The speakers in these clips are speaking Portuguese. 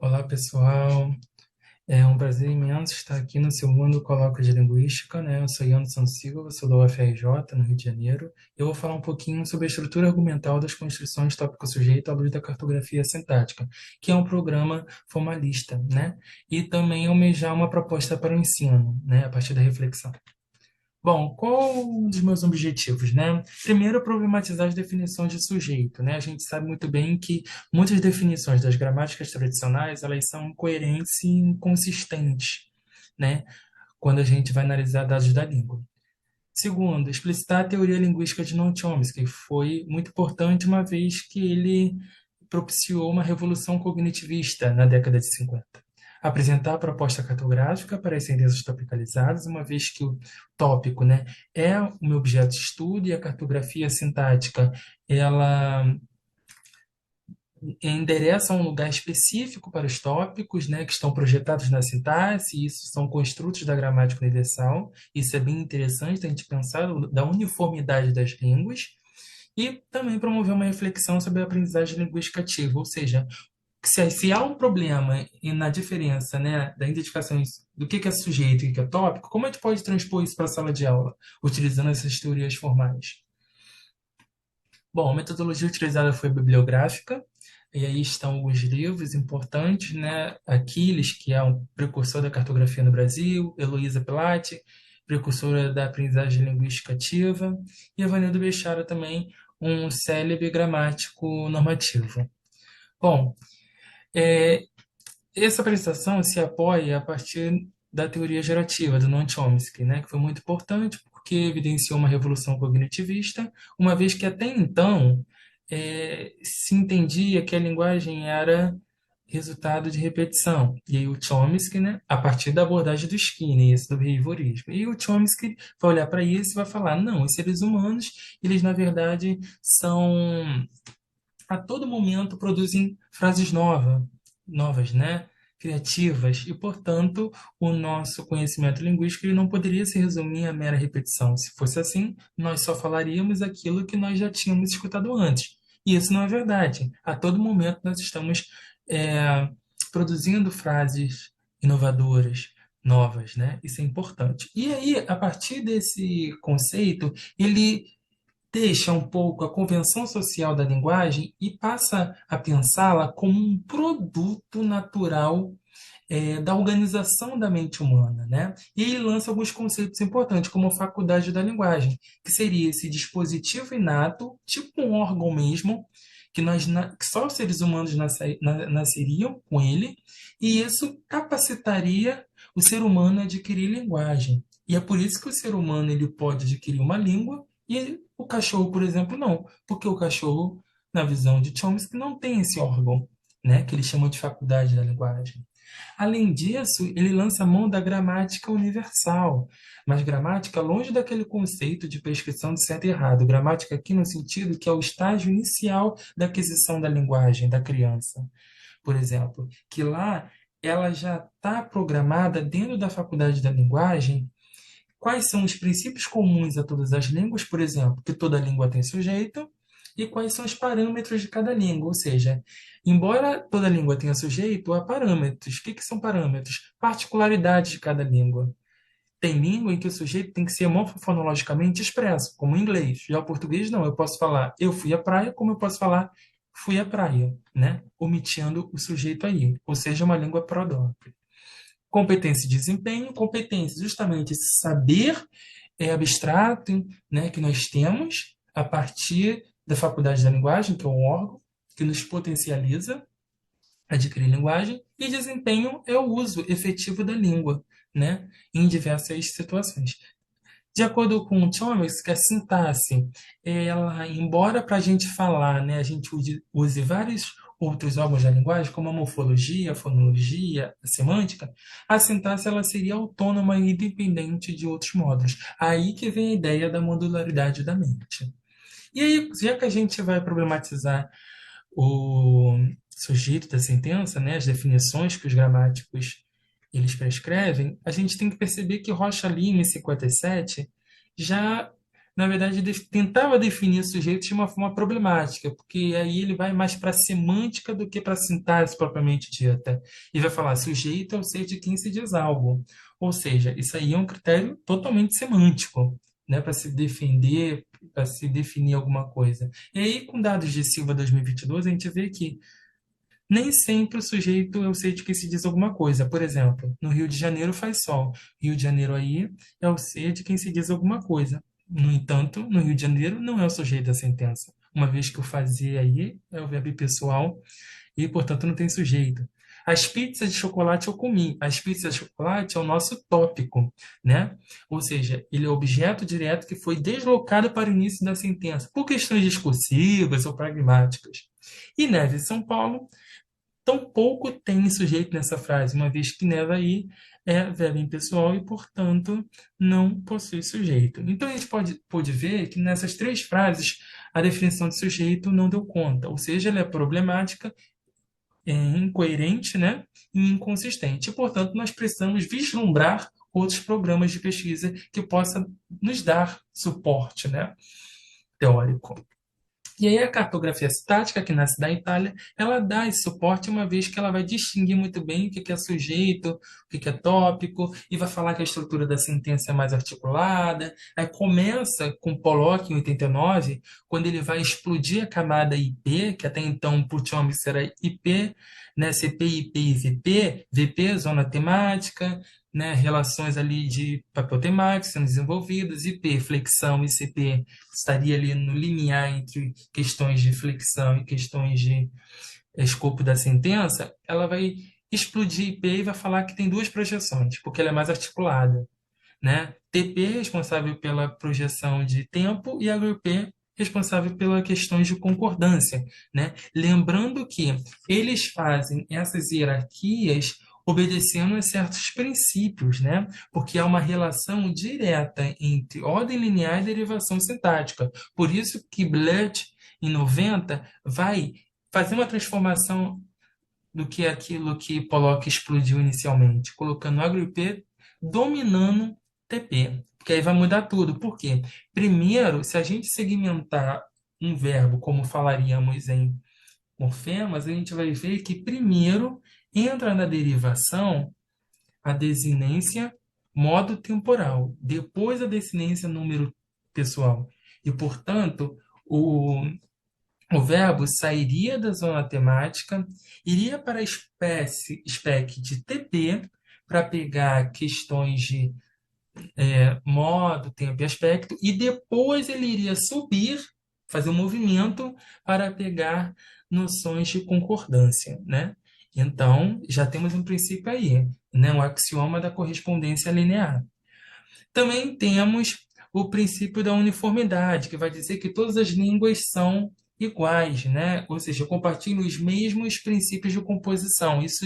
Olá, pessoal. É um prazer imenso estar aqui no segundo colóquio de Linguística, né? Eu sou Anderson Silva, sou da UFRJ, no Rio de Janeiro. Eu vou falar um pouquinho sobre a estrutura argumental das construções tópico-sujeito à luz da cartografia sintática, que é um programa formalista, né? E também almejar uma proposta para o ensino, né? A partir da reflexão. Bom, qual um dos meus objetivos, né? Primeiro, problematizar as definições de sujeito, né? A gente sabe muito bem que muitas definições das gramáticas tradicionais, elas são incoerentes e inconsistentes, né? Quando a gente vai analisar dados da língua. Segundo, explicitar a teoria linguística de Noam Chomsky, que foi muito importante uma vez que ele propiciou uma revolução cognitivista na década de 50. Apresentar a proposta cartográfica para as sentenças topicalizadas, uma vez que o tópico, né, é o meu objeto de estudo e a cartografia sintática ela endereça um lugar específico para os tópicos, né, que estão projetados na sintaxe, e isso são construtos da gramática universal. Isso é bem interessante a gente pensar da uniformidade das línguas e também promover uma reflexão sobre a aprendizagem linguística ativa, ou seja, se há um problema na diferença, né, da identificação do que é sujeito e o que é tópico, como a gente pode transpor isso para a sala de aula, utilizando essas teorias formais? Bom, a metodologia utilizada foi bibliográfica, e aí estão alguns livros importantes, né? Aquiles, que é um precursor da cartografia no Brasil, Heloísa Pilate, precursora da aprendizagem linguística ativa, e Evanildo Bechara também, um célebre gramático normativo. Bom, é, essa apresentação se apoia a partir da teoria gerativa do Noam Chomsky, né, que foi muito importante porque evidenciou uma revolução cognitivista, uma vez que até então se entendia que a linguagem era resultado de repetição. E aí o Chomsky, né, a partir da abordagem do Skinner, esse do behaviorismo, e o Chomsky vai olhar para isso e vai falar, não, os seres humanos, eles na verdade são a todo momento produzem frases novas, né? Criativas, e, portanto, o nosso conhecimento linguístico ele não poderia se resumir à mera repetição. Se fosse assim, nós só falaríamos aquilo que nós já tínhamos escutado antes. E isso não é verdade. A todo momento nós estamos é, produzindo frases inovadoras, novas, né? Isso é importante. E aí, a partir desse conceito, ele deixa um pouco a convenção social da linguagem e passa a pensá-la como um produto natural da organização da mente humana, né? E ele lança alguns conceitos importantes, como a faculdade da linguagem, que seria esse dispositivo inato, tipo um órgão mesmo, que só os seres humanos nasceriam com ele, e isso capacitaria o ser humano a adquirir linguagem. E é por isso que o ser humano ele pode adquirir uma língua e o cachorro, por exemplo, não, porque o cachorro, na visão de Chomsky, não tem esse órgão, né, que ele chama de faculdade da linguagem. Além disso, ele lança a mão da gramática universal, mas gramática longe daquele conceito de prescrição de certo e errado. Gramática aqui no sentido que é o estágio inicial da aquisição da linguagem da criança, por exemplo, que lá ela já está programada dentro da faculdade da linguagem. Quais são os princípios comuns a todas as línguas, por exemplo, que toda língua tem sujeito, e quais são os parâmetros de cada língua, ou seja, embora toda língua tenha sujeito, há parâmetros. O que são parâmetros? Particularidades de cada língua. Tem língua em que o sujeito tem que ser morfofonologicamente expresso, como o inglês. Já o português não, eu posso falar eu fui à praia, como eu posso falar fui à praia, né? Omitindo o sujeito aí, ou seja, uma língua prodrópia. Competência e desempenho, competência justamente esse saber abstrato, né, que nós temos a partir da faculdade da linguagem, que é um órgão que nos potencializa a adquirir linguagem, e desempenho é o uso efetivo da língua, né, em diversas situações. De acordo com o Chomsky, a sintaxe, ela, embora para a gente falar, né, a gente use vários outros órgãos da linguagem, como a morfologia, a fonologia, a semântica, a sintaxe ela seria autônoma e independente de outros módulos. Aí que vem a ideia da modularidade da mente. E aí, já que a gente vai problematizar o sujeito da sentença, né, as definições que os gramáticos eles prescrevem, a gente tem que perceber que Rocha Lima, em 57, já na verdade, tentava definir sujeitos de uma forma problemática, porque aí ele vai mais para a semântica do que para a sintaxe propriamente dita. E vai falar, sujeito é o ser de quem se diz algo. Ou seja, isso aí é um critério totalmente semântico, né, para se defender, para se definir alguma coisa. E aí, com dados de Silva 2022, a gente vê que nem sempre o sujeito é o ser de que se diz alguma coisa. Por exemplo, no Rio de Janeiro faz sol. Rio de Janeiro aí é o ser de quem se diz alguma coisa. No entanto, no Rio de Janeiro não é o sujeito da sentença, uma vez que o fazer aí é o verbo pessoal e, portanto, não tem sujeito. As pizzas de chocolate eu comi. As pizzas de chocolate é o nosso tópico, né? Ou seja, ele é o objeto direto que foi deslocado para o início da sentença, por questões discursivas ou pragmáticas. E neve em São Paulo tampouco tem sujeito nessa frase, uma vez que neva aí é verbo impessoal e, portanto, não possui sujeito. Então, a gente pode ver que nessas três frases a definição de sujeito não deu conta, ou seja, ela é problemática, é incoerente, né, e inconsistente. E, portanto, nós precisamos vislumbrar outros programas de pesquisa que possam nos dar suporte, né, teórico. E aí a cartografia estática, que nasce da Itália, ela dá esse suporte, uma vez que ela vai distinguir muito bem o que que é sujeito, o que que é tópico, e vai falar que a estrutura da sentença é mais articulada. Aí começa com Pollock, em 89, quando ele vai explodir a camada IP, que até então para o Chomsky era IP, né, CP, IP e VP, VP, zona temática, né, relações ali de papel temático sendo desenvolvidas, IP, flexão e CP estaria ali no limiar entre questões de flexão e questões de escopo da sentença, ela vai explodir IP e vai falar que tem duas projeções, porque ela é mais articulada, né? TP responsável pela projeção de tempo e HP responsável pelas questões de concordância, né? Lembrando que eles fazem essas hierarquias obedecendo a certos princípios, né? Porque há uma relação direta entre ordem linear e derivação sintática. Por isso que Bloch, em 90, vai fazer uma transformação do que aquilo que Pollock explodiu inicialmente, colocando HP dominando TP. Porque aí vai mudar tudo. Por quê? Primeiro, se a gente segmentar um verbo como falaríamos em morfemas, a gente vai ver que primeiro entra na derivação a desinência modo temporal, depois a desinência número pessoal. E, portanto, o verbo sairia da zona temática, iria para a spec de TP, para pegar questões de modo, tempo e aspecto, e depois ele iria subir, fazer um movimento para pegar noções de concordância, né? Então, já temos um princípio aí, né? O axioma da correspondência linear. Também temos o princípio da uniformidade, que vai dizer que todas as línguas são iguais, né? Ou seja, compartilham os mesmos princípios de composição. Isso,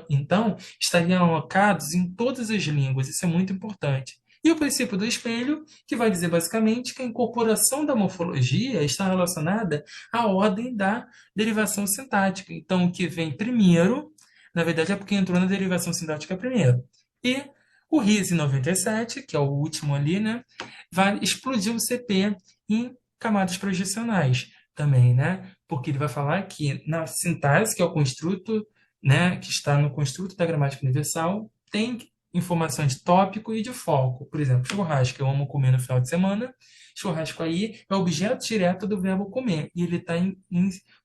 então, estariam alocados em todas as línguas. Isso é muito importante. E o princípio do espelho, que vai dizer basicamente que a incorporação da morfologia está relacionada à ordem da derivação sintática. Então, o que vem primeiro, na verdade, é porque entrou na derivação sintática primeiro. E o RIS em 97, que é o último ali, né, vai explodir o CP em camadas projecionais também, né? Porque ele vai falar que na sintaxe, que é o construto, né, que está no construto da gramática universal, tem informação de tópico e de foco. Por exemplo, churrasco, eu amo comer no final de semana. Churrasco aí é objeto direto do verbo comer e ele está em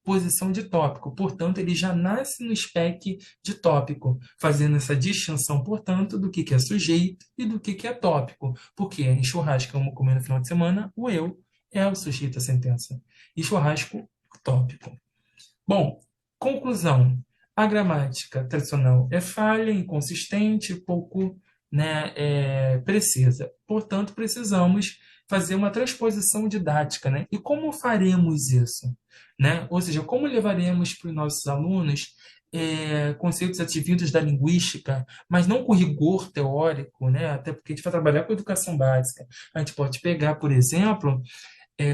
posição de tópico. Portanto, ele já nasce no spec de tópico, fazendo essa distinção, portanto, do que é sujeito e do que é tópico. Porque em churrasco, eu amo comer no final de semana, o eu é o sujeito da sentença. E churrasco, o tópico. Bom, conclusão. A gramática tradicional é falha, inconsistente, pouco, né, precisa. Portanto, precisamos fazer uma transposição didática, né? E como faremos isso? Né? Ou seja, como levaremos para os nossos alunos conceitos advindos da linguística, mas não com rigor teórico, né? Até porque a gente vai trabalhar com educação básica. A gente pode pegar, por exemplo,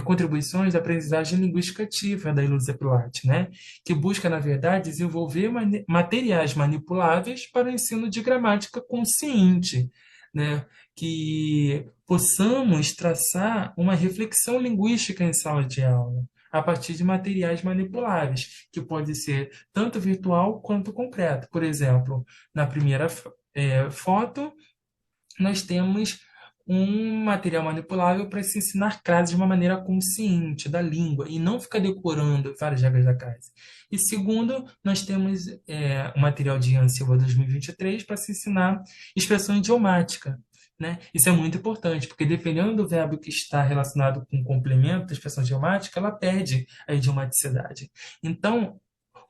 contribuições da aprendizagem linguística ativa da Ilse Pilat, né? Que busca, na verdade, desenvolver materiais manipuláveis para o ensino de gramática consciente, né, que possamos traçar uma reflexão linguística em sala de aula, a partir de materiais manipuláveis, que pode ser tanto virtual quanto concreto. Por exemplo, na primeira foto, nós temos um material manipulável para se ensinar frases de uma maneira consciente da língua e não ficar decorando várias regras da casa. E segundo, nós temos o material de Ian Silva 2023 para se ensinar expressão idiomática. Né? Isso é muito importante, porque dependendo do verbo que está relacionado com o complemento da expressão idiomática, ela perde a idiomaticidade. Então,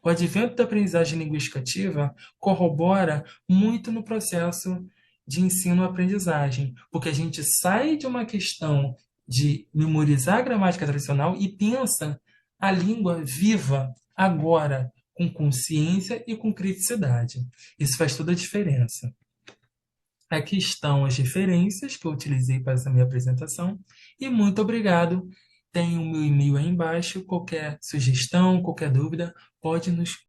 o advento da aprendizagem linguística ativa corrobora muito no processo de ensino-aprendizagem, porque a gente sai de uma questão de memorizar a gramática tradicional e pensa a língua viva agora, com consciência e com criticidade. Isso faz toda a diferença. Aqui estão as referências que eu utilizei para essa minha apresentação e muito obrigado. Tem o meu e-mail aí embaixo. Qualquer sugestão, qualquer dúvida, pode nos